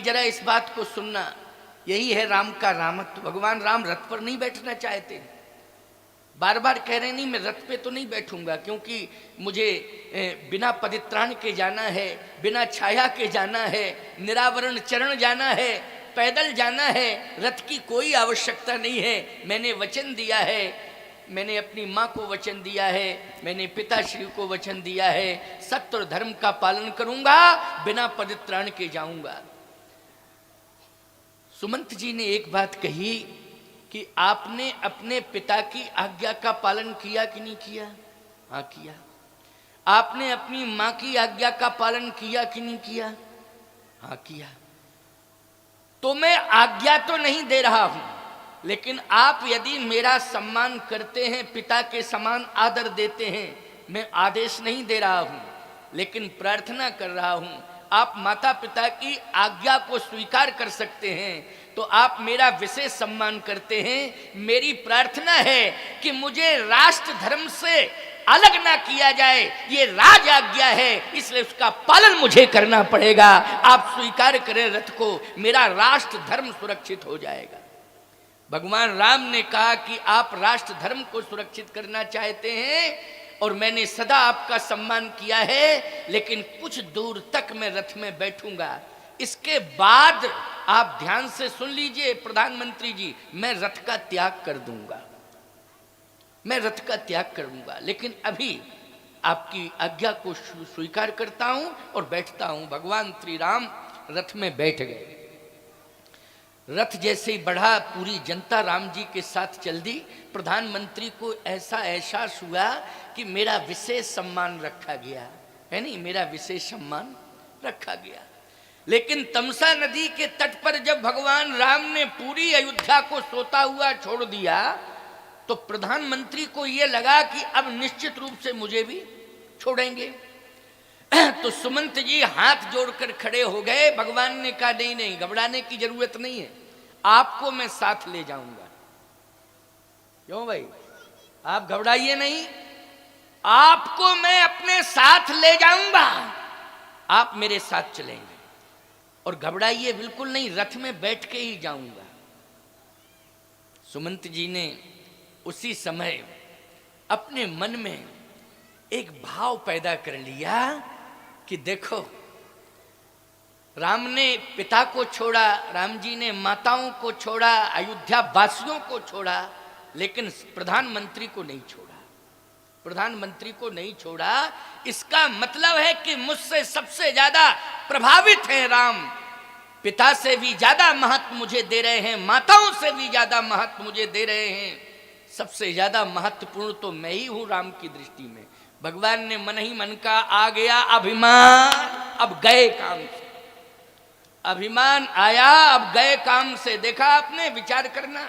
जरा इस बात को सुनना, यही है राम का रामत्व। भगवान राम रथ पर नहीं बैठना चाहते, बार बार कह रहे नहीं मैं रथ पे तो नहीं बैठूंगा, क्योंकि मुझे बिना पदित्राण के जाना है, बिना छाया के जाना है, निरावरण चरण जाना है, पैदल जाना है, रथ की कोई आवश्यकता नहीं है। मैंने वचन दिया है, मैंने अपनी माँ को वचन दिया है, मैंने पिताश्री को वचन दिया है, सत्य और धर्म का पालन करूंगा, बिना पदित्राण के जाऊंगा। सुमंत जी ने एक बात कही कि आपने अपने पिता की आज्ञा का पालन किया कि नहीं किया? हाँ किया। आपने अपनी माँ की आज्ञा का पालन किया कि नहीं किया? हाँ किया। तो मैं आज्ञा तो नहीं दे रहा हूं, लेकिन आप यदि मेरा सम्मान करते हैं, पिता के समान आदर देते हैं, मैं आदेश नहीं दे रहा हूं, लेकिन प्रार्थना कर रहा हूं, आप माता पिता की आज्ञा को स्वीकार कर सकते हैं तो आप मेरा विशेष सम्मान करते हैं। मेरी प्रार्थना है कि मुझे राष्ट्र धर्म से अलग ना किया जाए, ये राज आज्ञा है, इसलिए उसका पालन मुझे करना पड़ेगा। आप स्वीकार करें रथ को, मेरा राष्ट्र धर्म सुरक्षित हो जाएगा। भगवान राम ने कहा कि आप राष्ट्र धर्म को सुरक्षित करना चाहते हैं और मैंने सदा आपका सम्मान किया है, लेकिन कुछ दूर तक मैं रथ में बैठूंगा, इसके बाद आप ध्यान से सुन लीजिए प्रधानमंत्री जी, मैं रथ का त्याग कर दूंगा, मैं रथ का त्याग करूंगा, लेकिन अभी आपकी आज्ञा को स्वीकार करता हूं और बैठता हूं। भगवान श्री राम रथ में बैठ गए। रथ जैसे ही बढ़ा, पूरी जनता राम जी के साथ चल दी। प्रधानमंत्री को ऐसा एहसास हुआ कि मेरा विशेष सम्मान रखा गया है, नहीं मेरा विशेष सम्मान रखा गया। लेकिन तमसा नदी के तट पर जब भगवान राम ने पूरी अयोध्या को सोता हुआ छोड़ दिया तो प्रधानमंत्री को यह लगा कि अब निश्चित रूप से मुझे भी छोड़ेंगे। तो सुमंत जी हाथ जोड़कर खड़े हो गए। भगवान ने कहा नहीं नहीं, घबराने की जरूरत नहीं है, आपको मैं साथ ले जाऊंगा। क्यों भाई, आप घबराइए नहीं, आपको मैं अपने साथ ले जाऊंगा, आप मेरे साथ चलेंगे और घबराइए बिल्कुल नहीं, रथ में बैठ के ही जाऊंगा। सुमंत जी ने उसी समय अपने मन में एक भाव पैदा कर लिया कि देखो, राम ने पिता को छोड़ा, राम जी ने माताओं को छोड़ा, अयोध्या वासियों को छोड़ा, लेकिन प्रधानमंत्री को नहीं छोड़ा, प्रधानमंत्री को नहीं छोड़ा। इसका मतलब है कि मुझसे सबसे ज्यादा प्रभावित हैं राम, पिता से भी ज्यादा महत्व मुझे दे रहे हैं, माताओं से भी ज्यादा महत्व मुझे दे रहे हैं, सबसे ज्यादा महत्वपूर्ण तो मैं ही हूं राम की दृष्टि में। भगवान ने मन ही मन का आ गया अभिमान, अब गए काम से, अभिमान आया, अब गए काम से। देखा आपने, विचार करना,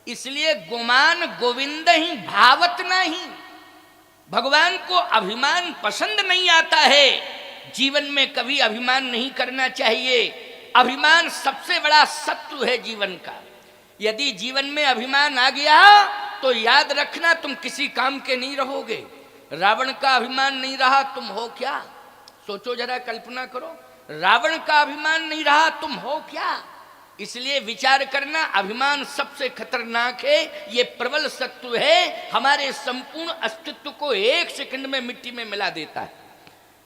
इसलिए गुमान गोविंद ही भावत नहीं। भगवान को अभिमान पसंद नहीं आता है, जीवन में कभी अभिमान नहीं करना चाहिए। अभिमान सबसे बड़ा शत्रु है जीवन का। यदि जीवन में अभिमान आ गया तो याद रखना तुम किसी काम के नहीं रहोगे। रावण का अभिमान नहीं रहा, तुम हो क्या? सोचो जरा, कल्पना करो, रावण का अभिमान नहीं रहा, तुम हो क्या? इसलिए विचार करना, अभिमान सबसे खतरनाक है, ये प्रबल शत्रु है, हमारे संपूर्ण अस्तित्व को एक सेकंड में मिट्टी में मिला देता है।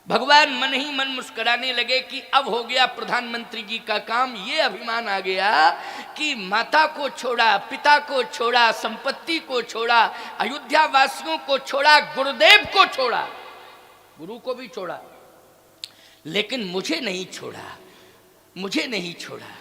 भगवान मन ही मन मुस्कुराने लगे कि अब हो गया प्रधानमंत्री जी का काम। ये अभिमान आ गया कि माता को छोड़ा, पिता को छोड़ा, संपत्ति को छोड़ा, अयोध्या वासियों को छोड़ा, गुरुदेव को छोड़ा, गुरु को भी छोड़ा, लेकिन मुझे नहीं छोड़ा, मुझे नहीं छोड़ा।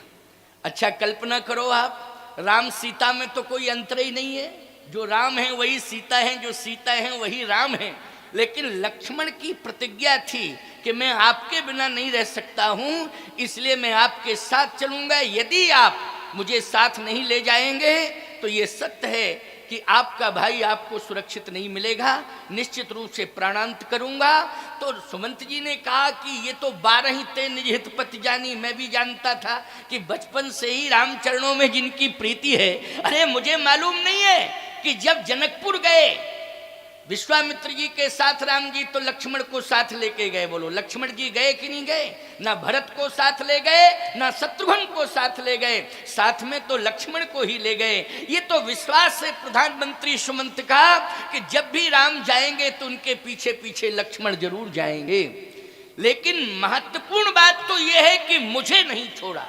अच्छा कल्पना करो आप, राम सीता में तो कोई अंतर ही नहीं है, जो राम है वही सीता है, जो सीता है वही राम है। लेकिन लक्ष्मण की प्रतिज्ञा थी कि मैं आपके बिना नहीं रह सकता हूं, इसलिए मैं आपके साथ चलूंगा। यदि आप मुझे साथ नहीं ले जाएंगे तो ये सत्य है कि आपका भाई आपको सुरक्षित नहीं मिलेगा, निश्चित रूप से प्राणांत करूंगा। तो सुमंत जी ने कहा कि ये तो 12 ही ते निज हित पति जानी, मैं भी जानता था कि बचपन से ही राम चरणों में जिनकी प्रीति है। अरे मुझे मालूम नहीं है कि जब जनकपुर गए विश्वामित्र जी के साथ राम जी तो लक्ष्मण को साथ लेके गए। बोलो लक्ष्मण जी गए कि नहीं गए? ना भरत को साथ ले गए, ना शत्रुघ्न को साथ ले गए, साथ में तो लक्ष्मण को ही ले गए। ये तो विश्वास है प्रधानमंत्री सुमंत का कि जब भी राम जाएंगे तो उनके पीछे पीछे लक्ष्मण जरूर जाएंगे। लेकिन महत्वपूर्ण बात तो यह है कि मुझे नहीं छोड़ा,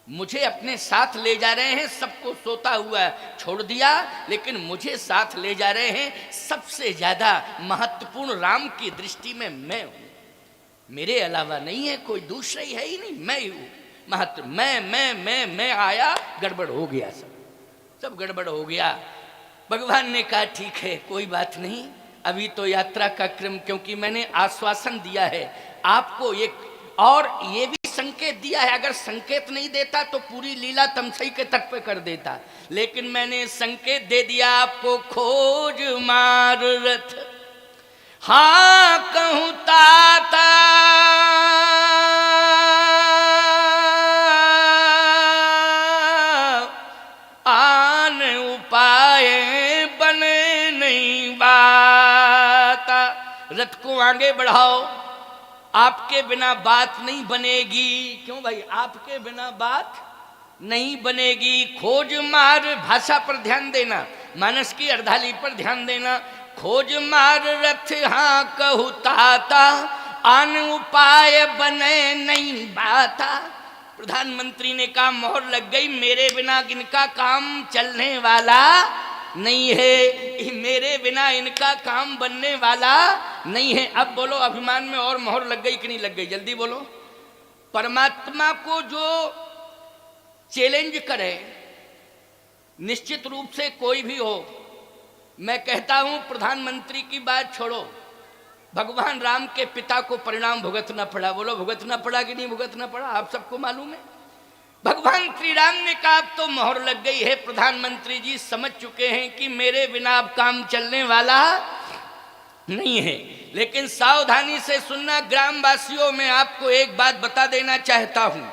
मुझे अपने साथ ले जा रहे हैं। सबको सोता हुआ छोड़ दिया, लेकिन मुझे साथ ले जा रहे हैं। सबसे ज्यादा महत्वपूर्ण राम की दृष्टि में मैं हूं, मेरे अलावा नहीं है कोई, दूसरा ही है ही नहीं, मैं ही हूं महत्व। मैं आया, गड़बड़ हो गया, सब गड़बड़ हो गया। भगवान ने कहा ठीक है कोई बात नहीं, अभी तो यात्रा का क्रम, क्योंकि मैंने आश्वासन दिया है आपको एक, और ये भी संकेत दिया है, अगर संकेत नहीं देता तो पूरी लीला तमसई के तट पे कर देता, लेकिन मैंने संकेत दे दिया आपको। खोज मार रथ हाँ कहूं ताता, आन उपाय बने नहीं बाता। रथ को आगे बढ़ाओ, आपके बिना बात नहीं बनेगी। क्यों भाई? आपके बिना बात नहीं बनेगी। खोज मार, भाषा पर ध्यान देना, मानस की अर्धाली पर ध्यान देना। खोज मार रथ हाँ कहु ताता, आन उपाय बने नहीं बाता। प्रधानमंत्री ने कहा मोहर लग गई, मेरे बिना इनका काम चलने वाला नहीं है, मेरे बिना इनका काम बनने वाला नहीं है। अब बोलो अभिमान में और मोहर लग गई कि नहीं लग गई? जल्दी बोलो। परमात्मा को जो चैलेंज करे, निश्चित रूप से कोई भी हो, मैं कहता हूं प्रधानमंत्री की बात छोड़ो, भगवान राम के पिता को परिणाम भुगतना पड़ा। बोलो भुगतना पड़ा कि नहीं भुगतना पड़ा? आप सबको मालूम है। भगवान श्री राम ने कहा अब तो मोहर लग गई है, प्रधानमंत्री जी समझ चुके हैं कि मेरे बिना अब काम चलने वाला नहीं है। लेकिन सावधानी से सुनना ग्रामवासियों, मैं आपको एक बात बता देना चाहता हूं।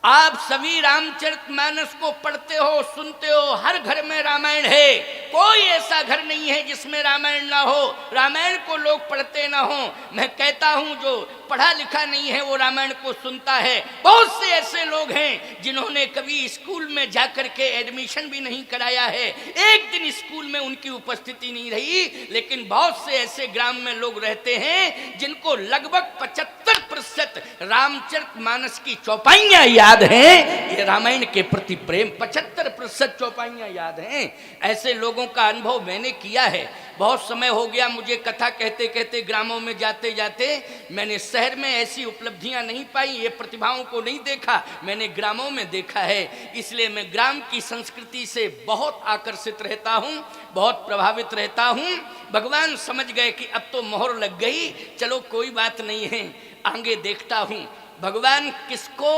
आप सभी रामचरितमानस को पढ़ते हो, सुनते हो, हर घर में रामायण है, कोई ऐसा घर नहीं है जिसमें रामायण ना हो, रामायण को लोग पढ़ते ना हो। मैं कहता हूं जो पढ़ा लिखा नहीं है वो रामायण को सुनता है। बहुत से ऐसे लोग हैं जिन्होंने कभी स्कूल में जाकर के एडमिशन भी नहीं कराया है, एक दिन स्कूल में उनकी उपस्थिति नहीं रही। लेकिन बहुत से ऐसे ग्राम में लोग रहते हैं जिनको लगभग 75% रामचरितमानस की चौपाइयां याद हैं। ये रामायण के प्रति प्रेम, 75% चौपाइयां याद हैं। ऐसे लोगों का अनुभव मैंने किया है। बहुत समय हो गया मुझे कथा कहते कहते, ग्रामों में जाते जाते। मैंने शहर में ऐसी उपलब्धियां नहीं पाई, ये प्रतिभाओं को नहीं देखा, मैंने ग्रामों में देखा है। इसलिए मैं ग्राम की संस्कृति से बहुत आकर्षित रहता हूं, बहुत प्रभावित रहता हूं। भगवान समझ गए कि अब तो मोहर लग गई, चलो कोई बात नहीं है, आगे देखता हूं। भगवान किसको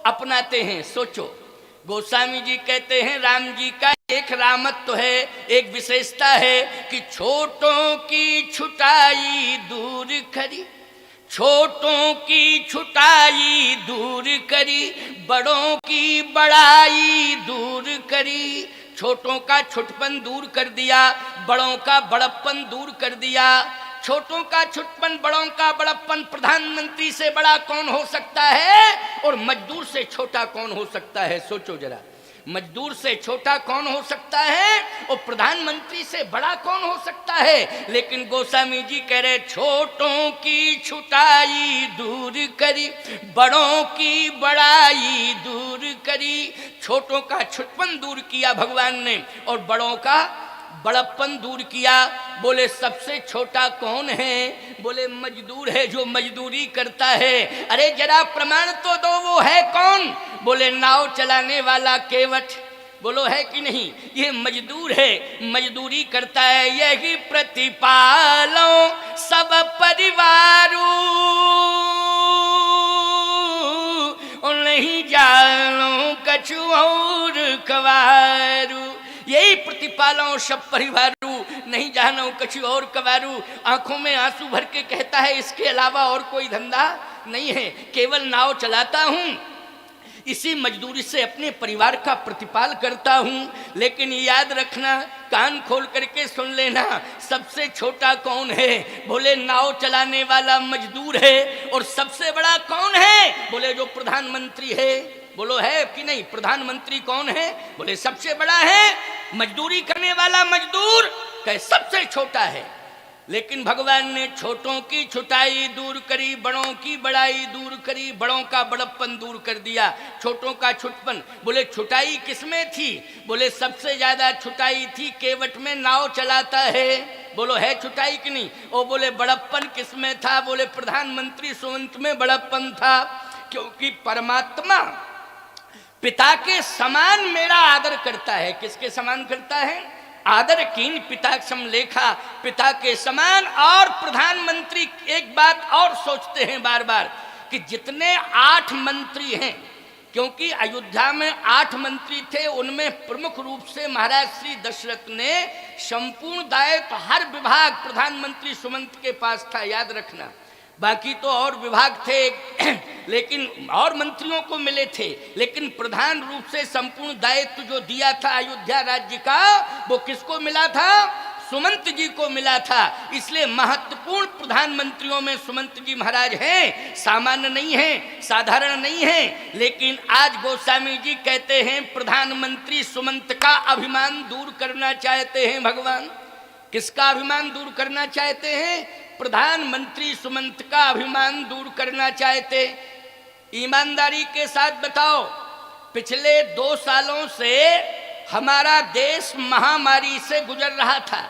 अपनाते हैं सोचो। गोस्वामी जी कहते हैं राम जी का एक रामत्व है, एक विशेषता है कि छोटों की छुटाई दूर करी, छोटों की छुटाई दूर करी, बड़ों की बड़ाई दूर करी। छोटों का छुटपन दूर कर दिया, बड़ों का बड़प्पन दूर कर दिया। छोटों का छुटपन, बड़ों का बड़प्पन। प्रधानमंत्री से बड़ा कौन हो सकता है और मजदूर से छोटा कौन हो सकता है? सोचो जरा, मजदूर से छोटा कौन हो सकता है और प्रधानमंत्री से बड़ा कौन हो सकता है? लेकिन गोस्वामी जी कह रहे छोटों की छुटाई दूर करी, बड़ों की बड़ाई दूर करी। छोटों का छुटपन दूर किया भगवान ने और बड़ों का बड़प्पन दूर किया। बोले सबसे छोटा कौन है? बोले मजदूर है, जो मजदूरी करता है। अरे जरा प्रमाण तो दो, वो है कौन? बोले नाव चलाने वाला केवट। बोलो है कि नहीं? ये मजदूर है, मजदूरी करता है। यही प्रतिपालो सब परिवारू, नहीं जानो कछु और कवारू। यही प्रतिपालो सब परिवारू, नहीं जानो कछु और कवारू। आंखों में आंसू भर के कहता है इसके अलावा और कोई धंधा नहीं है, केवल नाव चलाता हूं। इसी मजदूरी से अपने परिवार का प्रतिपाल करता हूं। लेकिन याद रखना, कान खोल करके सुन लेना, सबसे छोटा कौन है? बोले नाव चलाने वाला मजदूर है। और सबसे बड़ा कौन है? बोले जो प्रधानमंत्री है। बोलो है कि नहीं? प्रधानमंत्री कौन है? बोले सबसे बड़ा है। मजदूरी करने वाला मजदूर कहे सबसे छोटा है। लेकिन भगवान ने छोटों की छुटाई दूर करी, बड़ों की बड़ाई दूर करी, बड़ों का बड़प्पन दूर कर दिया, छोटों का छुटपन। बोले छुटाई किसमें थी? बोले सबसे ज्यादा छुटाई थी केवट में नाव चलाता है। बोलो है छुटाई कि नहीं? ओ बोले बड़प्पन किसमें था? बोले प्रधानमंत्री सुमंत में बड़प्पन था। क्योंकि परमात्मा पिता के समान मेरा आदर करता है। किसके समान करता है? आदर कीन पिता समलेखा, पिता के समान। और प्रधानमंत्री एक बात और सोचते हैं बार बार कि जितने 8 मंत्री हैं, क्योंकि अयोध्या में 8 मंत्री थे, उनमें प्रमुख रूप से महाराज श्री दशरथ ने संपूर्ण दायित्व हर विभाग प्रधानमंत्री सुमंत के पास था, याद रखना। बाकी तो और विभाग थे लेकिन और मंत्रियों को मिले थे, लेकिन प्रधान रूप से संपूर्ण दायित्व जो दिया था अयोध्या राज्य का, वो किसको मिला था? सुमंत जी को मिला था। इसलिए महत्वपूर्ण प्रधानमंत्रियों में सुमंत जी महाराज हैं, सामान्य नहीं हैं, साधारण नहीं हैं। लेकिन आज गोस्वामी जी कहते हैं प्रधानमंत्री सुमंत का अभिमान दूर करना चाहते हैं भगवान। किसका अभिमान दूर करना चाहते हैं? प्रधानमंत्री सुमंत का अभिमान दूर करना चाहते। ईमानदारी के साथ बताओ, पिछले 2 सालों से हमारा देश महामारी से गुजर रहा था,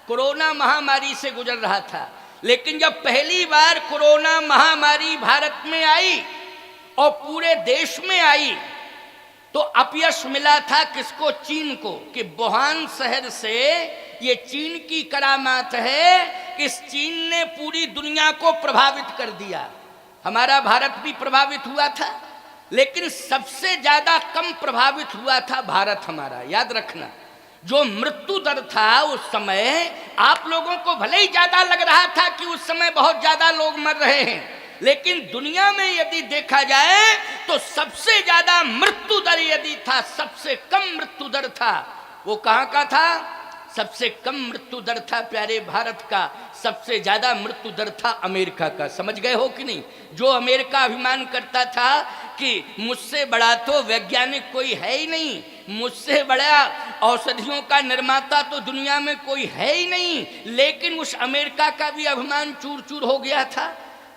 कोरोना महामारी से गुजर रहा था। लेकिन जब पहली बार कोरोना महामारी भारत में आई और पूरे देश में आई, तो अपयश मिला था किसको? चीन को। कि वुहान शहर से, ये चीन की करामात है कि इस चीन ने पूरी दुनिया को प्रभावित कर दिया। हमारा भारत भी प्रभावित हुआ था, लेकिन सबसे ज्यादा कम प्रभावित हुआ था भारत हमारा। याद रखना, जो मृत्यु दर था उस समय, आप लोगों को भले ही ज्यादा लग रहा था कि उस समय बहुत ज्यादा लोग मर रहे हैं, लेकिन दुनिया में यदि देखा जाए तो सबसे ज्यादा मृत्यु दर यदि था, सबसे कम मृत्यु दर था, वो कहां का था? सबसे कम मृत्यु दर था प्यारे भारत का, सबसे ज्यादा मृत्यु दर था अमेरिका का। समझ गए हो कि नहीं? जो अमेरिका अभिमान करता था कि मुझसे बड़ा तो वैज्ञानिक कोई है ही नहीं, मुझसे बड़ा औषधियों का निर्माता तो दुनिया में कोई है ही नहीं, लेकिन उस अमेरिका का भी अभिमान चूर चूर हो गया था।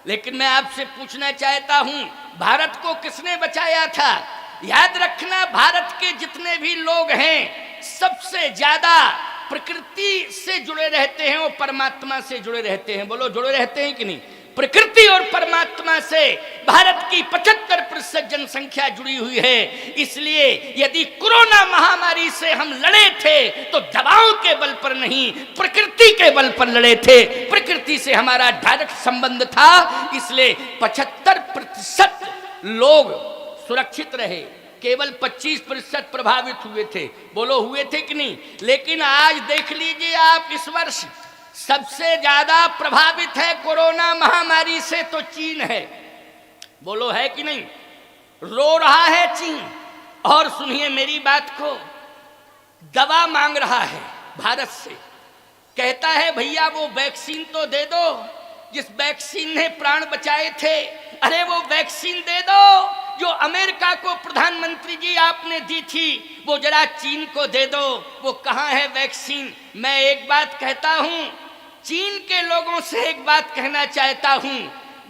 लेकिन मैं आपसे पूछना चाहता हूं, भारत को किसने बचाया था? याद रखना, भारत के जितने भी लोग हैं सबसे ज्यादा प्रकृति से जुड़े रहते हैं और परमात्मा से जुड़े रहते हैं। बोलो जुड़े रहते हैं कि नहीं? प्रकृति और परमात्मा से भारत की 75% जनसंख्या जुड़ी हुई है। इसलिए यदि कोरोना महामारी से हम लड़े थे तो दवाओं के बल पर नहीं, प्रकृति के बल पर लड़े थे। प्रकृति से हमारा डायरेक्ट संबंध था, इसलिए 75% लोग सुरक्षित रहे, केवल 25% प्रभावित हुए थे। बोलो हुए थे कि नहीं? लेकिन आज देख लीजिए आप, इस वर्ष सबसे ज्यादा प्रभावित है कोरोना महामारी से तो चीन है। बोलो है कि नहीं? रो रहा है चीन। और सुनिए मेरी बात को, दवा मांग रहा है भारत से, कहता है भैया वो वैक्सीन तो दे दो जिस वैक्सीन ने प्राण बचाए थे। अरे वो वैक्सीन दे दो जो अमेरिका को प्रधानमंत्री जी आपने दी थी, वो जरा चीन को दे दो। वो कहां है वैक्सीन? मैं एक बात कहता हूं, चीन के लोगों से एक बात कहना चाहता हूं,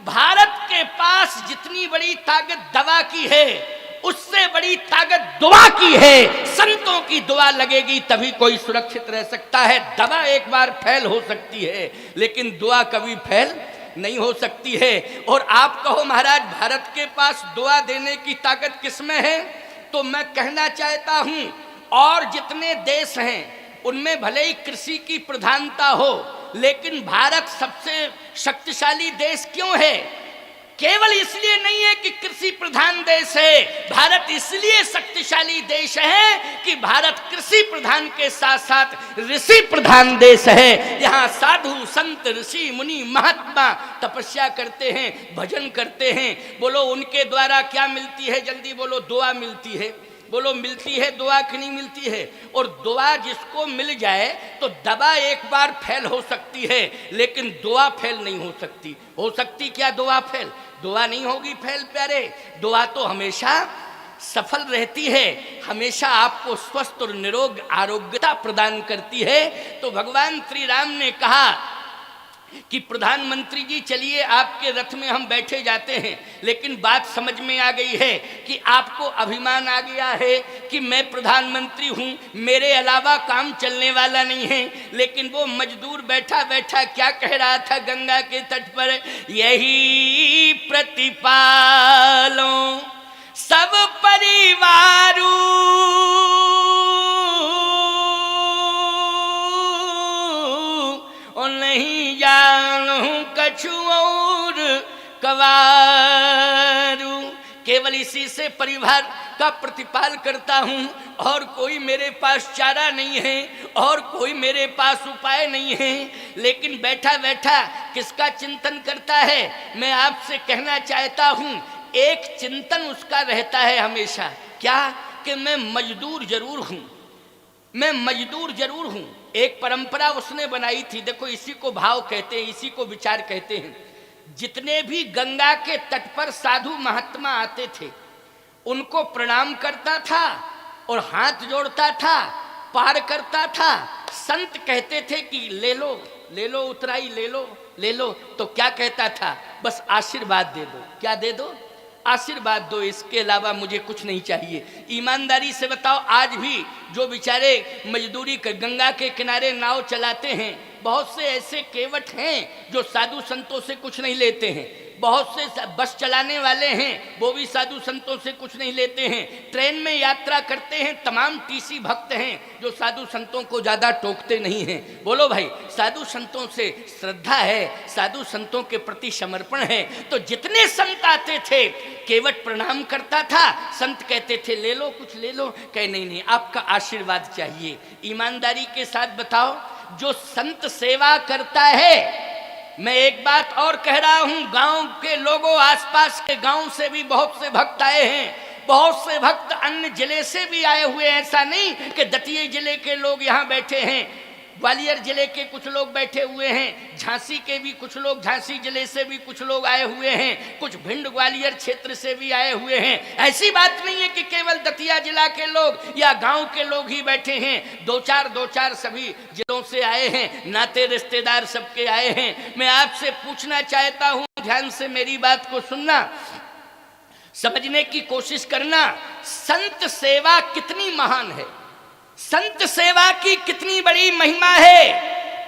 भारत के पास जितनी बड़ी ताकत दवा की है, उससे बड़ी ताकत दुआ की है। संतों की दुआ लगेगी तभी कोई सुरक्षित रह सकता है। दवा एक बार फैल हो सकती है, लेकिन दुआ कभी फैल नहीं हो सकती है। और आप कहो महाराज भारत के पास दुआ देने की ताकत किसमें है? तो मैं कहना चाहता हूं, और जितने देश हैं उनमें भले ही कृषि की प्रधानता हो, लेकिन भारत सबसे शक्तिशाली देश क्यों है? केवल इसलिए नहीं है कि कृषि प्रधान देश है, भारत इसलिए शक्तिशाली देश है कि भारत कृषि प्रधान के साथ साथ ऋषि प्रधान देश है। यहाँ साधु संत ऋषि मुनि महात्मा तपस्या करते हैं, भजन करते हैं। बोलो उनके द्वारा क्या मिलती है? जल्दी बोलो। दुआ मिलती है। बोलो मिलती है दुआ कि नहीं मिलती है? और दुआ जिसको मिल जाए तो दवा एक बार फेल हो सकती है, लेकिन दुआ फेल नहीं हो सकती। हो सकती क्या दुआ फेल? दुआ नहीं होगी फेल प्यारे। दुआ तो हमेशा सफल रहती है, हमेशा आपको स्वस्थ और निरोग आरोग्यता प्रदान करती है। तो भगवान श्री राम ने कहा कि प्रधानमंत्री जी चलिए आपके रथ में हम बैठे जाते हैं, लेकिन बात समझ में आ गई है कि आपको अभिमान आ गया है कि मैं प्रधानमंत्री हूं, मेरे अलावा काम चलने वाला नहीं है। लेकिन वो मजदूर बैठा बैठा क्या कह रहा था गंगा के तट पर? यही प्रतिपालो सब परिवारू और नहीं जानू कछु और कवारू। केवल इसी से परिवार का प्रतिपाल करता हूं और कोई मेरे पास चारा नहीं है और कोई मेरे पास उपाय नहीं है। लेकिन बैठा बैठा किसका चिंतन करता है? मैं आपसे कहना चाहता हूं, एक चिंतन उसका रहता है हमेशा, क्या? कि मैं मजदूर जरूर हूं, मैं मजदूर जरूर हूं। एक परंपरा उसने बनाई थी, देखो इसी को भाव कहते हैं, इसी को विचार कहते हैं। जितने भी गंगा के तट पर साधु महात्मा आते थे उनको प्रणाम करता था और हाथ जोड़ता था, पार करता था। संत कहते थे कि ले लो ले लो उतराई, ले लो ले लो। तो क्या कहता था? बस आशीर्वाद दे दो। क्या दे दो? आशीर्वाद दो, इसके अलावा मुझे कुछ नहीं चाहिए। ईमानदारी से बताओ, आज भी जो बेचारे मजदूरी कर गंगा के किनारे नाव चलाते हैं, बहुत से ऐसे केवट हैं जो साधु संतों से कुछ नहीं लेते हैं। बहुत से बस चलाने वाले हैं, वो भी साधु संतों से कुछ नहीं लेते हैं। ट्रेन में यात्रा करते हैं, तमाम टीसी भक्त हैं जो साधु संतों को ज़्यादा टोकते नहीं हैं। बोलो भाई, साधु संतों से श्रद्धा है, साधु संतों के प्रति समर्पण है। तो जितने संत आते थे केवट प्रणाम करता था, संत कहते थे ले लो कुछ ले लो, कहे नहीं नहीं आपका आशीर्वाद चाहिए। ईमानदारी के साथ बताओ, जो संत सेवा करता है, मैं एक बात और कह रहा हूं, गांव के लोगों, आसपास के गांव से भी बहुत से भक्त आए हैं, बहुत से भक्त अन्य जिले से भी आए हुए हैं। ऐसा नहीं कि दतिया जिले के लोग यहाँ बैठे हैं, ग्वालियर जिले के कुछ लोग बैठे हुए हैं, झांसी के भी कुछ लोग, झांसी जिले से भी कुछ लोग आए हुए हैं, कुछ भिंड ग्वालियर क्षेत्र से भी आए हुए हैं। ऐसी बात नहीं है कि केवल दतिया जिला के लोग या गांव के लोग ही बैठे हैं, दो चार सभी जिलों से आए हैं, नाते रिश्तेदार सबके आए हैं। मैं आपसे पूछना चाहता हूं, ध्यान से मेरी बात को सुनना, समझने की कोशिश करना, संत सेवा कितनी महान है, संत सेवा की कितनी बड़ी महिमा है।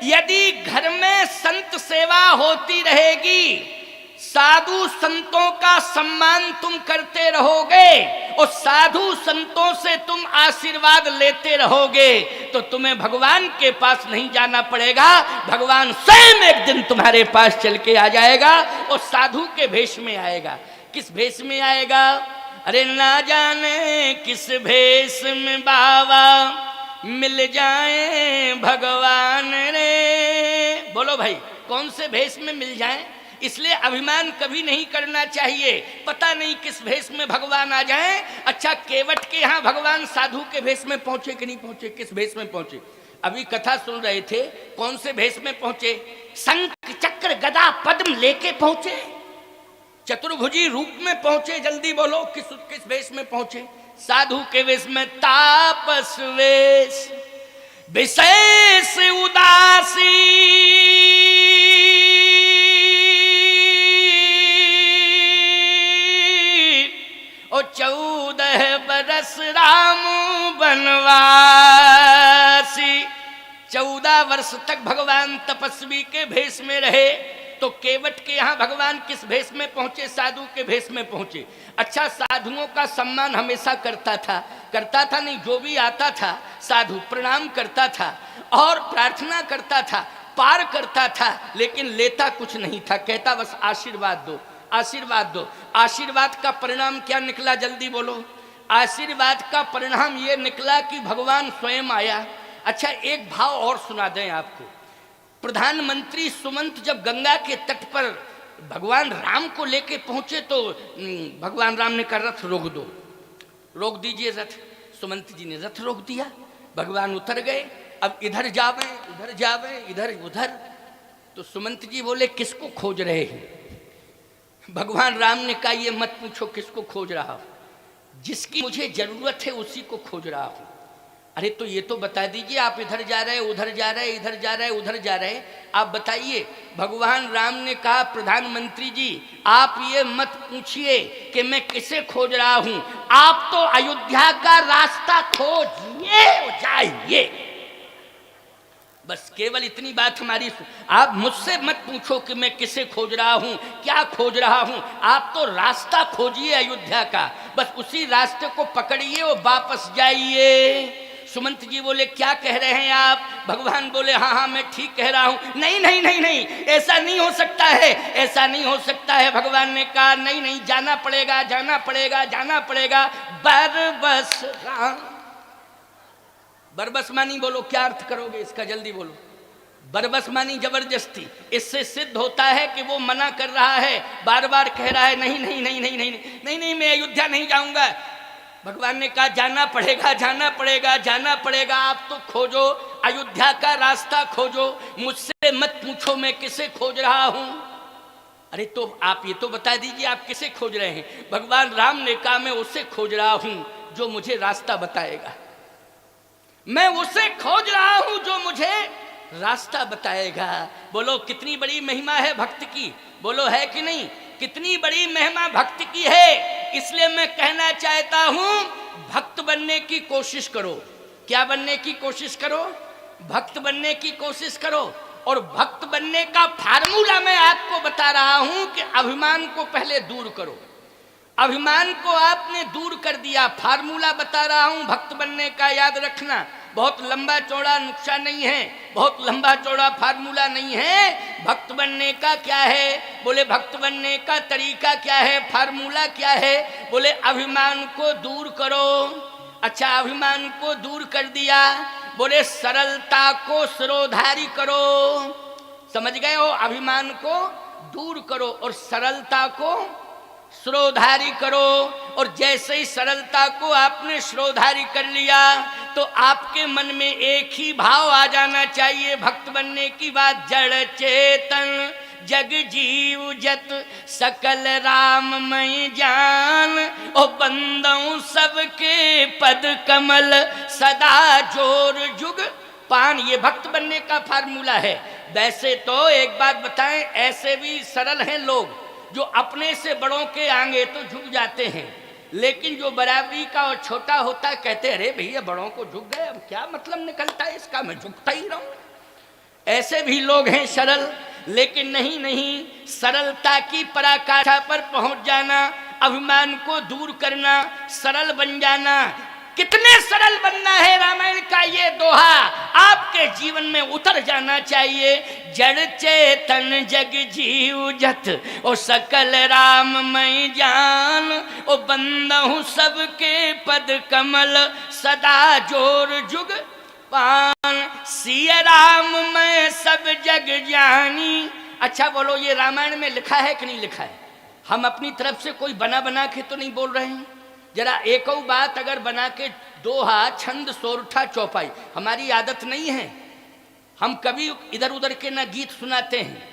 यदि घर में संत सेवा होती रहेगी, साधु संतों का सम्मान तुम करते रहोगे और साधु संतों से तुम आशीर्वाद लेते रहोगे, तो तुम्हें भगवान के पास नहीं जाना पड़ेगा, भगवान स्वयं एक दिन तुम्हारे पास चल के आ जाएगा और साधु के भेष में आएगा। किस भेष में आएगा? अरे ना जाने किस भेष में बाबा मिल जाए भगवान रे। बोलो भाई, कौन से भेष में मिल जाए? इसलिए अभिमान कभी नहीं करना चाहिए, पता नहीं किस भेष में भगवान आ जाए। अच्छा, केवट के यहाँ भगवान साधु के भेष में पहुंचे कि नहीं पहुंचे? किस भेष में पहुंचे? अभी कथा सुन रहे थे, कौन से भेष में पहुंचे? शंख चक्र गदा पद्म लेके पहुंचे, चतुर्भुजी रूप में पहुंचे। जल्दी बोलो, किस वेश में पहुंचे? साधु के वेश में, तापस वेश, विशेष उदासी, और 14 बरस राम बनवासी। 14 वर्ष तक भगवान तपस्वी के भेष में रहे। तो केवट के यहाँ भगवान किस भेष में पहुंचे? साधु के भेष में पहुंचे। अच्छा, साधुओं का सम्मान हमेशा करता था नहीं, जो भी आता था साधु प्रणाम करता था और प्रार्थना करता था, पार करता था, लेकिन लेता कुछ नहीं था, कहता बस आशीर्वाद दो। आशीर्वाद दो। आशीर्वाद का परिणाम क्या निकला, जल्दी बोलो। आशीर्वाद का परिणाम ये निकला कि भगवान स्वयं आया। अच्छा, एक भाव और सुना दें आपको। प्रधानमंत्री सुमंत जब गंगा के तट पर भगवान राम को लेके पहुंचे तो भगवान राम ने कहा रथ रोक दो, रोक दीजिए रथ। सुमंत जी ने रथ रोक दिया, भगवान उतर गए। अब इधर जावे उधर जावे, इधर उधर। तो सुमंत जी बोले किसको खोज रहे हैं? भगवान राम ने कहा ये मत पूछो किसको खोज रहा हूं, जिसकी मुझे जरूरत है उसी को खोज रहा हूं। अरे तो ये तो बता दीजिए, आप इधर जा रहे उधर जा रहे, इधर जा रहे उधर जा रहे, आप बताइए। भगवान राम ने कहा प्रधानमंत्री जी आप ये मत पूछिए कि मैं किसे खोज रहा हूं, आप तो अयोध्या का रास्ता खोजिए जाइए। बस केवल इतनी बात हमारी। आप मुझसे मत पूछो कि मैं किसे खोज रहा हूं, क्या खोज रहा हूं, आप तो रास्ता खोजिए अयोध्या का, बस उसी रास्ते को पकड़िए और वापस जाइए। सुमंत जी बोले क्या कह रहे हैं आप? भगवान बोले हाँ हाँ मैं ठीक कह रहा हूं। नहीं नहीं नहीं नहीं, ऐसा नहीं हो सकता है, ऐसा नहीं हो सकता है। भगवान ने कहा नहीं नहीं, जाना पड़ेगा जाना पड़ेगा जाना पड़ेगा। बरबस राम, बरबस मानी बोलो क्या अर्थ करोगे इसका, जल्दी बोलो। बरबस मानी जबरदस्ती। इससे सिद्ध होता है कि वो मना कर रहा है, बार बार कह रहा है नहीं नहीं नहीं नहीं नहीं नहीं नहीं, मैं अयोध्या नहीं जाऊंगा। भगवान ने कहा जाना पड़ेगा जाना पड़ेगा जाना पड़ेगा, आप तो खोजो अयोध्या का रास्ता खोजो, मुझसे मत पूछो मैं किसे खोज रहा हूं। अरे तो आप ये तो बता दीजिए आप किसे खोज रहे हैं? भगवान राम ने कहा मैं उसे खोज रहा हूं जो मुझे रास्ता बताएगा, मैं उसे खोज रहा हूं जो मुझे रास्ता बताएगा। बोलो कितनी बड़ी महिमा है भक्त की, बोलो है कि नहीं? कितनी बड़ी महिमा भक्त की है। इसलिए मैं कहना चाहता हूं भक्त बनने की कोशिश करो। क्या बनने की कोशिश करो? भक्त बनने की कोशिश करो। और भक्त बनने का फार्मूला मैं आपको बता रहा हूं कि अभिमान को पहले दूर करो। अभिमान को आपने दूर कर दिया, फार्मूला बता रहा हूं भक्त बनने का, याद रखना। बहुत लंबा चौड़ा नुस्खा नहीं है, बहुत लंबा चौड़ा फार्मूला नहीं है। भक्त बनने का क्या है? बोले भक्त बनने का तरीका क्या है, फार्मूला क्या है? बोले अभिमान को दूर करो। अच्छा, अभिमान को दूर कर दिया, बोले सरलता को सिरोधारी करो। समझ गए हो? अभिमान को दूर करो और सरलता को श्रोधारी करो। और जैसे ही सरलता को आपने श्रोधारी कर लिया तो आपके मन में एक ही भाव आ जाना चाहिए भक्त बनने की बात। जड़ चेतन जग जीव जत सकल राममय जान, ओ बंदों सबके पद कमल सदा जोर जुग पान। ये भक्त बनने का फार्मूला है। वैसे तो एक बात बताएं, ऐसे भी सरल हैं लोग जो अपने से बड़ों के आगे तो झुक जाते हैं, लेकिन जो बराबरी का और छोटा होता है कहते अरे भैया बड़ों को झुक गए, अब क्या मतलब निकलता है इसका, मैं झुकता ही रहूं। ऐसे भी लोग हैं सरल, लेकिन नहीं नहीं, सरलता की पराकाष्ठा पर पहुंच जाना, अभिमान को दूर करना, सरल बन जाना। कितने सरल बनना है, रामायण का ये दोहा आपके जीवन में उतर जाना चाहिए। जड़ चेतन जग जीव जत ओ सकल राममय जान, ओ बंदहु सबके पद कमल सदा जोर जुग पान। सिया राम मैं सब जग जानी। अच्छा बोलो, ये रामायण में लिखा है कि नहीं लिखा है? हम अपनी तरफ से कोई बना बना के तो नहीं बोल रहे हैं। जरा एक बात अगर बना के दोहा छंद सोरठा चौपाई, हमारी आदत नहीं है। हम कभी इधर उधर के ना गीत सुनाते हैं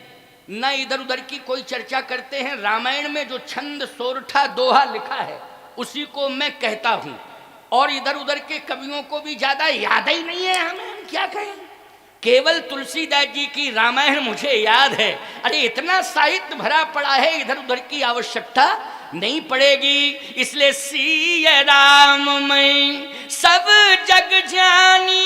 ना इधर उधर की कोई चर्चा करते हैं। रामायण में जो छंद सोरठा दोहा लिखा है उसी को मैं कहता हूं, और इधर उधर के कवियों को भी ज्यादा याद ही नहीं है हमें, हम क्या कहें। केवल तुलसीदास जी की रामायण मुझे याद है। अरे इतना साहित्य भरा पड़ा है, इधर उधर की आवश्यकता नहीं पड़ेगी। इसलिए सिया राम मैं सब जग जानी,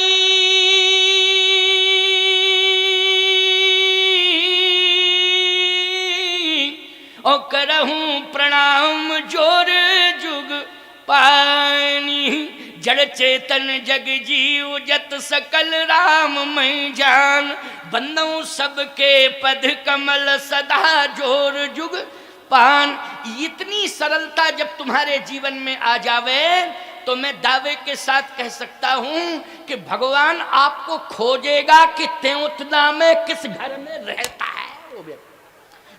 और करहूं प्रणाम जोर जुग पानी। जड़ चेतन जग जीव जत सकल राम मैं जान, बंदों सबके पद कमल सदा जोर जुग पान। इतनी सरलता जब तुम्हारे जीवन में आ जावे तो मैं दावे के साथ कह सकता हूं कि भगवान आपको खोजेगा कि तेउतना में किस घर में रहता है वो व्यक्ति।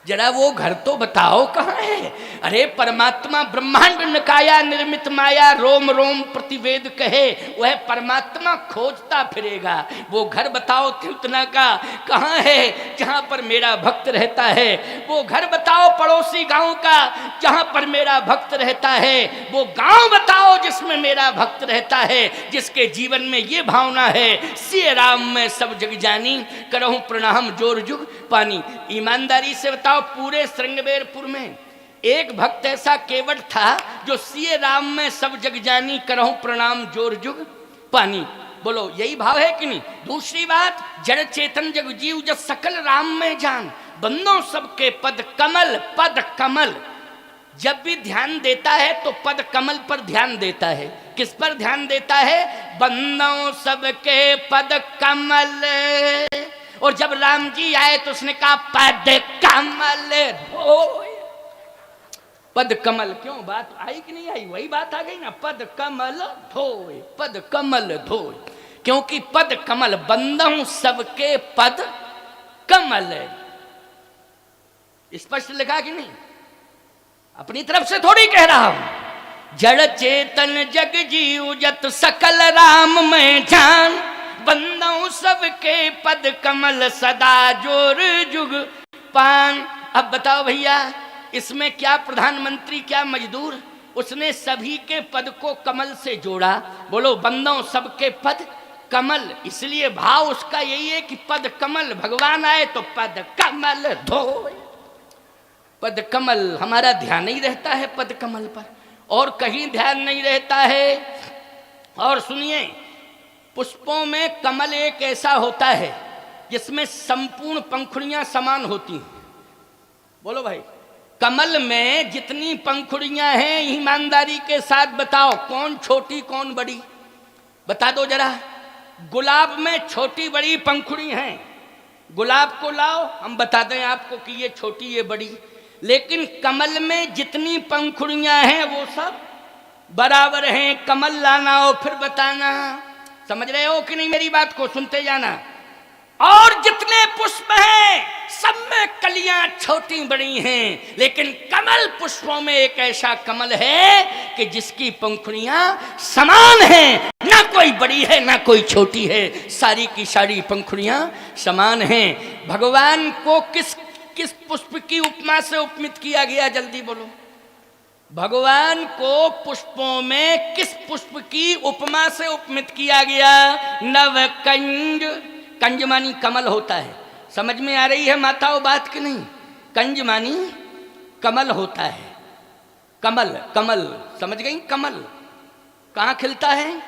जरा वो घर तो बताओ कहाँ है। अरे परमात्मा ब्रह्मांड निकाया निर्मित माया रोम रोम प्रतिवेद कहे, वह परमात्मा खोजता फिरेगा। वो घर बताओ तिरुतना का कहाँ है जहाँ पर मेरा भक्त रहता है। वो घर बताओ पड़ोसी गांव का जहाँ पर मेरा भक्त रहता है। वो गांव बताओ जिसमें मेरा भक्त रहता है, जिसके जीवन में ये भावना है सिय राम में सब जग जानी, करहूं प्रणाम जोर जुग पानी। ईमानदारी से बताओ पूरे श्रृंगबेरपुर में एक भक्त ऐसा केवट था जो सिय राम में सब जग जानी, करहूं प्रणाम जोर जुग पानी। बोलो यही भाव है कि नहीं। दूसरी बात, जड़ चेतन जग जीव जब सकल राम में जान, बंदों सबके पद कमल। पद कमल जब भी ध्यान देता है तो पद कमल पर ध्यान देता है। किस पर ध्यान देता है? बंदों सबके पद कमल। और जब राम जी आए तो उसने कहा पद कमल धोए। पद कमल, क्यों बात आई कि नहीं आई? वही बात आ गई ना, पद कमल धोए, पद कमल धोए। क्योंकि पद कमल, बंदों सबके पद कमल। स्पष्ट लिखा कि नहीं? अपनी तरफ से थोड़ी कह रहा हूं। जड़ चेतन जग जीव जत सकल राम में जान, बंदों सबके पद कमल सदा जोर जुग पान। अब बताओ भैया, इसमें क्या प्रधानमंत्री क्या मजदूर? उसने सभी के पद को कमल से जोड़ा। बोलो बंदों सबके पद कमल। इसलिए भाव उसका यही है कि पद कमल, भगवान आए तो पद कमल धोए। पद कमल, हमारा ध्यान नहीं रहता है पद कमल पर, और कहीं ध्यान नहीं रहता है। और सुनिए, पुष्पों में कमल एक ऐसा होता है जिसमें संपूर्ण पंखुड़ियां समान होती हैं। बोलो भाई, कमल में जितनी पंखुड़ियां हैं ईमानदारी के साथ बताओ कौन छोटी कौन बड़ी? बता दो जरा। गुलाब में छोटी बड़ी पंखुड़ी हैं। गुलाब को लाओ, हम बता दें आपको कि ये छोटी ये बड़ी। लेकिन कमल में जितनी पंखुड़ियां हैं वो सब बराबर हैं। कमल लाना हो फिर बताना। समझ रहे हो कि नहीं मेरी बात को? सुनते जाना। और जितने पुष्प हैं सब में कलियां छोटी बड़ी हैं, लेकिन कमल पुष्पों में एक ऐसा कमल है कि जिसकी पंखुड़ियां समान हैं। ना कोई बड़ी है ना कोई छोटी है, सारी की सारी पंखुड़ियां समान हैं। भगवान को किस किस पुष्प की उपमा से उपमित किया गया? जल्दी बोलो। भगवान को पुष्पों में किस पुष्प की उपमा से उपमित किया गया? नवकंज। कंज मानी कमल होता है। समझ में आ रही है माताओं बात कि नहीं? कंज मानी कमल होता है। कमल, कमल समझ गई? कमल कहाँ खिलता है?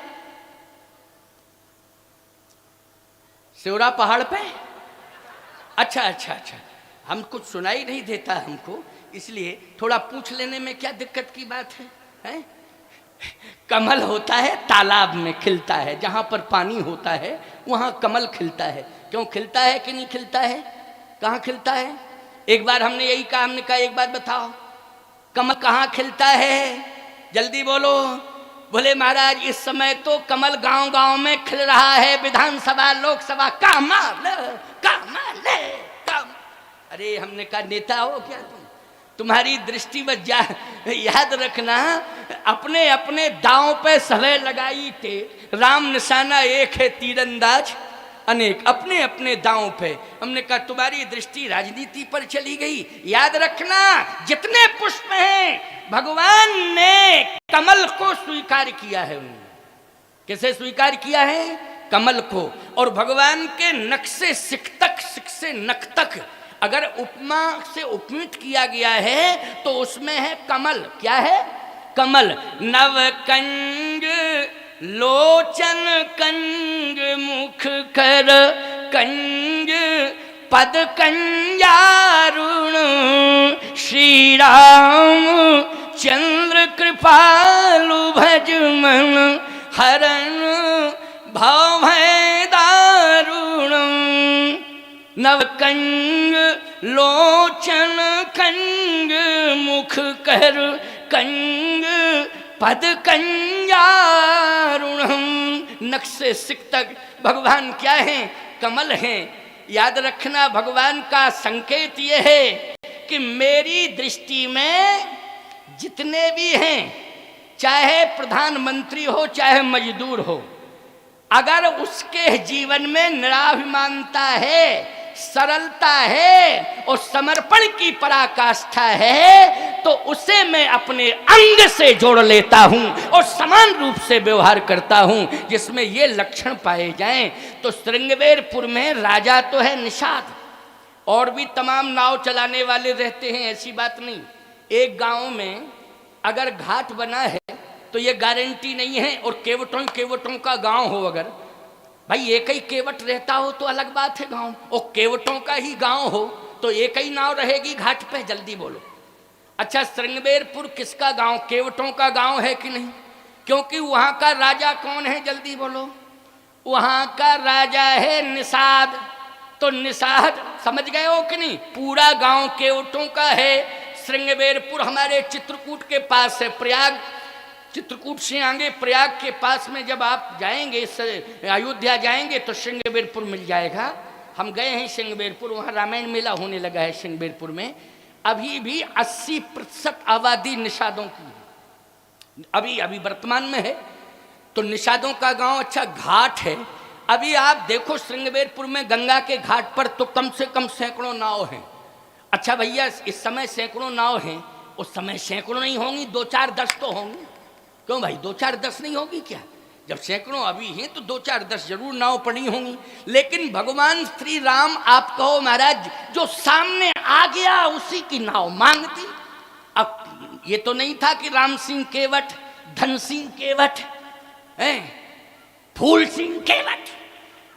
सेवरा पहाड़ पे? अच्छा अच्छा अच्छा, हम कुछ सुनाई नहीं देता हमको, इसलिए थोड़ा पूछ लेने में क्या दिक्कत की बात है, हैं? कमल होता है तालाब में खिलता है, जहाँ पर पानी होता है वहाँ कमल खिलता है। क्यों खिलता है कि नहीं खिलता है? कहाँ खिलता है? एक बार हमने यही कहा, हमने कहा एक बात बताओ कमल कहाँ खिलता है? जल्दी बोलो। बोले महाराज इस समय तो कमल गांव गांव में खिल रहा है, विधानसभा लोकसभा कमल कमल कमल। अरे हमने कहा नेता हो क्या तुम? तुम्हारी दृष्टि में याद रखना, अपने अपने दांव पे सलह लगाई थे। राम निशाना एक है तीरंदाज अनेक, अपने अपने दांव पे। हमने कहा तुम्हारी दृष्टि राजनीति पर चली गई। याद रखना जितने पुष्प हैं भगवान ने कमल को स्वीकार किया है। कैसे स्वीकार किया है? कमल को। और भगवान के नख से सिक तक, सिक से नख तक अगर उपमा से उपमित किया गया है तो उसमें है कमल। क्या है? कमल। नव कंज लोचन कंज मुख कर कंज पद कंजारुण श्री राम चंद्र कृपालु भज मन हरण भव दारुण। नव कंज लोचन कंज मुख कर कंग पद कंजारुणम। नख से सिक तक भगवान क्या हैं? कमल हैं। याद रखना, भगवान का संकेत ये है कि मेरी दृष्टि में जितने भी हैं, चाहे प्रधानमंत्री हो चाहे मजदूर हो, अगर उसके जीवन में निराभिमानता है, सरलता है और समर्पण की पराकाष्ठा है, तो उसे मैं अपने अंग से जोड़ लेता हूं और समान रूप से व्यवहार करता हूं। जिसमें ये लक्षण पाए जाएं तो श्रृंगवेरपुर में राजा तो है निषाद, और भी तमाम नाव चलाने वाले रहते हैं, ऐसी बात नहीं। एक गांव में अगर घाट बना है तो ये गारंटी नहीं है, और केवटों का गांव हो, अगर भाई एक ही केवट रहता हो तो अलग बात है गांव, और केवटों का ही गांव हो तो एक ही नाव रहेगी घाट पे। जल्दी बोलो। अच्छा, श्रृंगवेरपुर किसका गांव? केवटों का गांव है कि नहीं? क्योंकि वहां का राजा कौन है? जल्दी बोलो। वहां का राजा है निषाद। तो निषाद समझ गए हो कि नहीं? पूरा गांव केवटों का है। श्रृंगवेरपुर हमारे चित्रकूट के पास है। प्रयाग, चित्रकूट से आगे प्रयाग के पास में जब आप जाएंगे, अयोध्या जाएंगे तो श्रृंगवेरपुर मिल जाएगा। हम गए हैं श्रृंगवेरपुर, वहाँ रामायण मेला होने लगा है श्रृंगवेरपुर में। अभी भी 80% आबादी निषादों की है, अभी वर्तमान में है। तो निषादों का गांव। अच्छा, घाट है। अभी आप देखो श्रृंगवेरपुर में गंगा के घाट पर तो कम से कम सैकड़ों नाव हैं। अच्छा भैया, इस समय सैकड़ों नाव हैं, उस समय सैकड़ों नहीं होंगी, 2-4-10 तो होंगी। क्यों भाई, 2-4-10 नहीं होगी क्या? जब सैकड़ों अभी हैं तो 2-4-10 जरूर नाव पड़ी होंगी। लेकिन भगवान श्री राम, आप कहो महाराज, जो सामने आ गया उसी की नाव मांगती। अब ये तो नहीं था कि राम सिंह केवट, धन सिंह केवट, फूल सिंह केवट,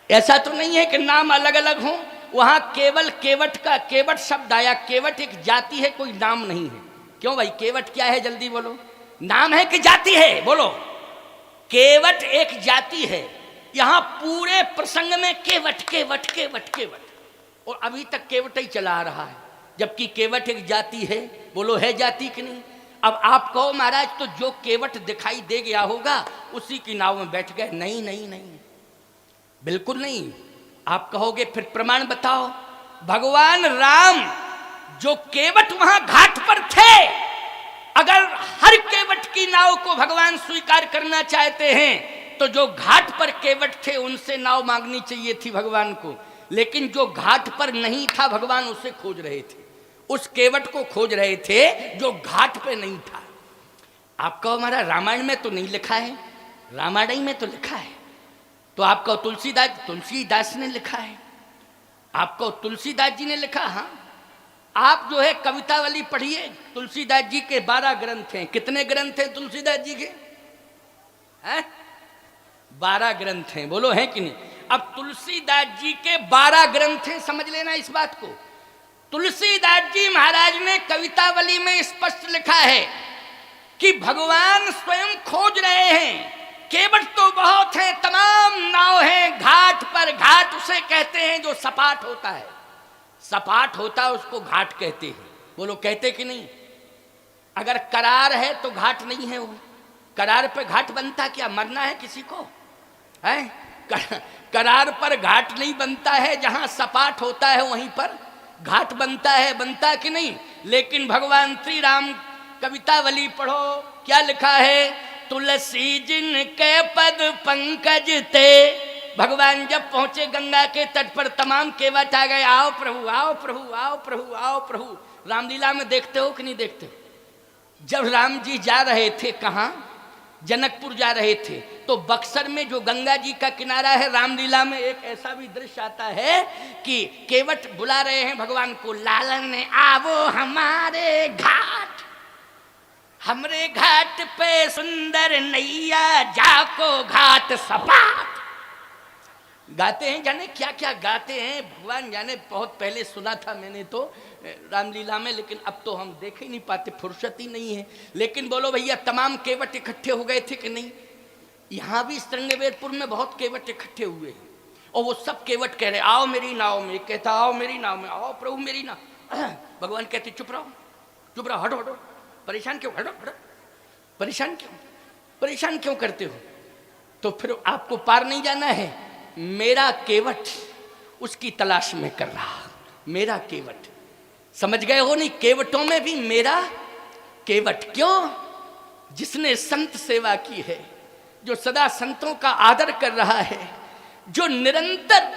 ऐसा तो नहीं है कि नाम अलग अलग हों। वहां केवल केवट का, केवट शब्द आया। केवट एक जाति है, कोई नाम नहीं है। क्यों भाई, केवट क्या है? जल्दी बोलो। नाम है कि जाति है? बोलो। केवट एक जाति है। यहां पूरे प्रसंग में केवट केवट केवट केवट, और अभी तक केवट ही चला आ रहा है, जबकि केवट एक जाति है। बोलो, है जाति कि नहीं? अब आप कहो महाराज, तो जो केवट दिखाई दे गया होगा उसी की नाव में बैठ गए। नहीं नहीं नहीं, बिल्कुल नहीं। आप कहोगे फिर प्रमाण बताओ। भगवान राम जो केवट वहां घाट पर थे, अगर हर केवट की नाव को भगवान स्वीकार करना चाहते हैं तो जो घाट पर केवट थे उनसे नाव मांगनी चाहिए थी भगवान को। लेकिन जो घाट पर नहीं था, भगवान उसे खोज रहे थे, उस केवट को खोज रहे थे जो घाट पे नहीं था। आप कहो हमारा रामायण में तो नहीं लिखा है, रामायण में तो लिखा है। तो आपको तुलसीदास ने लिखा है, आपको तुलसीदास जी ने लिखा। हाँ, आप जो है कवितावली पढ़िए। तुलसीदास जी के 12 ग्रंथ हैं। कितने ग्रंथ हैं तुलसीदास जी के? हैं? 12 ग्रंथ हैं। बोलो, हैं कि नहीं? अब तुलसीदास जी के 12 ग्रंथ हैं, समझ लेना इस बात को। तुलसीदास जी महाराज ने कवितावली में स्पष्ट लिखा है कि भगवान स्वयं खोज रहे हैं। केवट तो बहुत है, तमाम नाव हैं घाट पर। घाट उसे कहते हैं जो सपाट होता है, सपाट होता है उसको घाट कहते हैं। बोलो, कहते कि नहीं? अगर करार है तो घाट नहीं है वो। करार पे घाट बनता क्या? मरना है किसी को? है करार पर घाट नहीं बनता है। जहां सपाट होता है वहीं पर घाट बनता है। बनता कि नहीं? लेकिन भगवान श्री राम कवितावली पढ़ो, क्या लिखा है? तुलसी जिन के पद पंकज ते। भगवान जब पहुंचे गंगा के तट पर, तमाम केवट आ गए। आओ प्रभु, आओ प्रभु, आओ प्रभु, आओ प्रभु। रामलीला में देखते हो कि नहीं देखते? जब राम जी जा रहे थे, कहाँ? जनकपुर जा रहे थे, तो बक्सर में जो गंगा जी का किनारा है, रामलीला में एक ऐसा भी दृश्य आता है कि केवट बुला रहे हैं भगवान को, लालन आवो हमारे घाट, हमरे घाट पे सुंदर नैया, जाको घाट सपाट। गाते हैं, जाने क्या क्या गाते हैं भगवान जाने। बहुत पहले सुना था मैंने तो रामलीला में, लेकिन अब तो हम देख ही नहीं पाते, फुर्सत ही नहीं है। लेकिन बोलो भैया, तमाम केवट इकट्ठे हो गए थे कि नहीं? यहाँ भी श्रृंगवेरपुर में बहुत केवट इकट्ठे हुए हैं, और वो सब केवट कह रहे आओ मेरी नाव में। कहता आओ मेरी नाव में, आओ प्रभु मेरी नाव। भगवान कहते चुप रहो, चुप रहो, हटो हटो, परेशान क्यों, हटो हटो, परेशान क्यों करते हो? तो फिर आपको पार नहीं जाना है, मेरा केवट उसकी तलाश में कर रहा, मेरा केवट, समझ गए हो? नहीं, केवटों में भी मेरा केवट। क्यों? जिसने संत सेवा की है, जो सदा संतों का आदर कर रहा है, जो निरंतर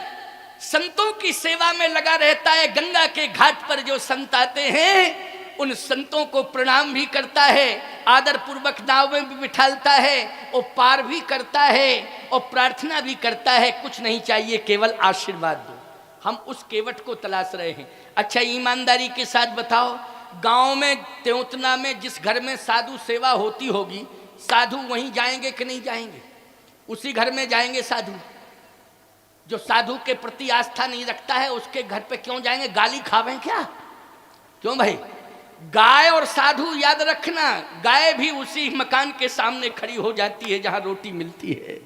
संतों की सेवा में लगा रहता है। गंगा के घाट पर जो संत आते हैं उन संतों को प्रणाम भी करता है, आदर पूर्वक नाव में भी बिठालता है और पार भी करता है और प्रार्थना भी करता है। कुछ नहीं चाहिए, केवल आशीर्वाद दो। हम उस केवट को तलाश रहे हैं। अच्छा, ईमानदारी के साथ बताओ, गांव में त्योतना में जिस घर में साधु सेवा होती होगी, साधु वहीं जाएंगे कि नहीं जाएंगे? उसी घर में जाएंगे साधु। जो साधु के प्रति आस्था नहीं रखता है उसके घर पे क्यों जाएंगे? गाली खावें क्या? क्यों भाई? गाय और साधु, याद रखना, गाय भी उसी मकान के सामने खड़ी हो जाती है जहां रोटी मिलती है।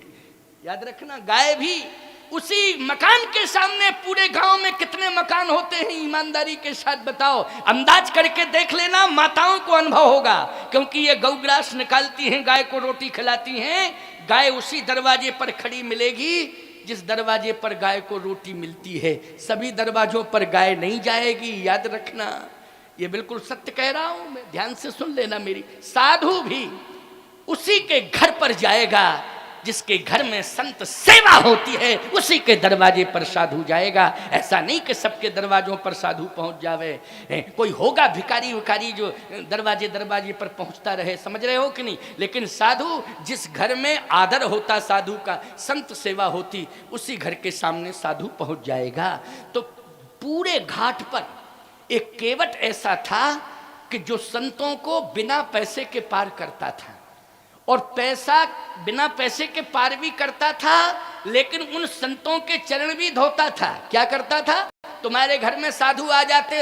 याद रखना, गाय भी उसी मकान के सामने। पूरे गांव में कितने मकान होते हैं? ईमानदारी के साथ बताओ, अंदाज करके देख लेना, माताओं को अनुभव होगा, क्योंकि ये गौग्रास निकालती हैं, गाय को रोटी खिलाती हैं। गाय उसी दरवाजे पर खड़ी मिलेगी जिस दरवाजे पर गाय को रोटी मिलती है। सभी दरवाजों पर गाय नहीं जाएगी, याद रखना, ये बिल्कुल सत्य कह रहा हूं मैं, ध्यान से सुन लेना मेरी। साधु भी उसी के घर पर जाएगा जिसके घर में संत सेवा होती है, उसी के दरवाजे पर साधु जाएगा। ऐसा नहीं कि सबके दरवाजों पर साधु पहुंच जावे। कोई होगा भिखारी विखारी जो दरवाजे दरवाजे पर पहुंचता रहे, समझ रहे हो कि नहीं? लेकिन साधु, जिस घर में आदर होता साधु का, संत सेवा होती, उसी घर के सामने साधु पहुंच जाएगा। तो पूरे घाट पर एक केवट ऐसा था कि जो संतों को बिना पैसे के पार करता था, और पैसा बिना पैसे के पार भी करता था, लेकिन उन संतों के चरण भी धोता था। क्या करता था? तुम्हारे घर में साधु आ जाते